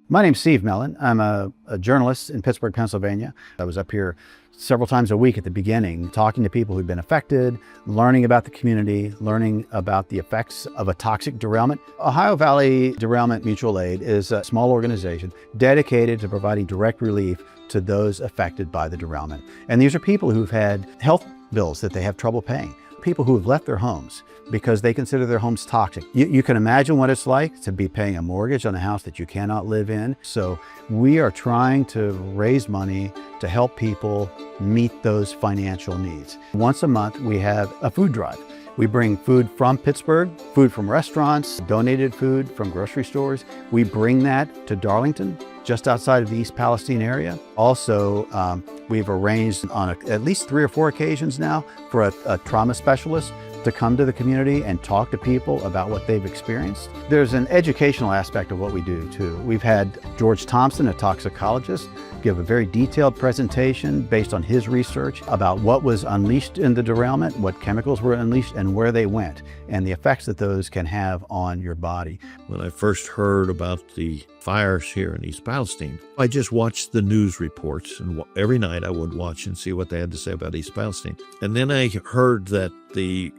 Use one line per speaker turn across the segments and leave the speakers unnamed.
My name's Steve Mellon. I'm a journalist in Pittsburgh, Pennsylvania. I was up here several times a week at the beginning, talking to people who've been affected, learning about the community, learning about the effects of a toxic derailment. Ohio Valley Derailment Mutual Aid is a small organization dedicated to providing direct relief to those affected by the derailment. And these are people who've had health bills that they have trouble paying, people who have left their homes because they consider their homes toxic. You can imagine what it's like to be paying a mortgage on a house that you cannot live in. So we are trying to raise money to help people meet those financial needs. Once a month, we have a food drive. We bring food from Pittsburgh, food from restaurants, donated food from grocery stores. We bring that to Darlington, just outside of the East Palestine area. Also, we've arranged on at least 3 or 4 occasions now for a trauma specialist to come to the community and talk to people about what they've experienced. There's an educational aspect of what we do too. We've had George Thompson, a toxicologist, give a very detailed presentation based on his research about what was unleashed in the derailment, what chemicals were unleashed and where they went, and the effects that those can have on your body.
When I first heard about the fires here in East Palestine, I just watched the news reports, and every night I would watch and see what they had to say about East Palestine. And then I heard that they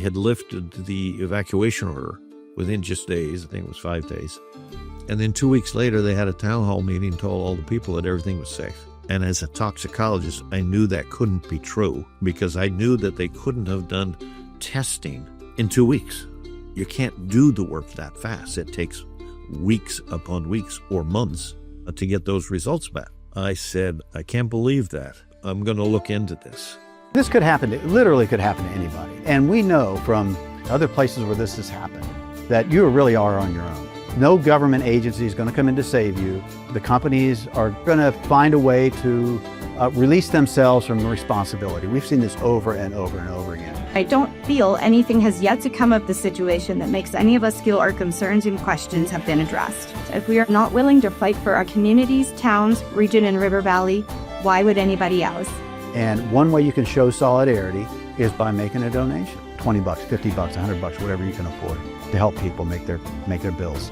had lifted the evacuation order within just days. I think it was 5 days. And then 2 weeks later, they had a town hall meeting and told all the people that everything was safe. And as a toxicologist, I knew that couldn't be true because I knew that they couldn't have done testing in 2 weeks. You can't do the work that fast. It takes weeks upon weeks or months to get those results back. I said, I can't believe that. I'm going to look into this.
This could happen, it literally could happen to anybody. And we know from other places where this has happened that you really are on your own. No government agency is going to come in to save you. The companies are going to find a way to release themselves from responsibility. We've seen this over and over and over again.
I don't feel anything has yet to come of the situation that makes any of us feel our concerns and questions have been addressed. If we are not willing to fight for our communities, towns, region, and river valley, why would anybody else?
And one way you can show solidarity is by making a donation. $20, $50, $100, whatever you can afford to help people make their bills.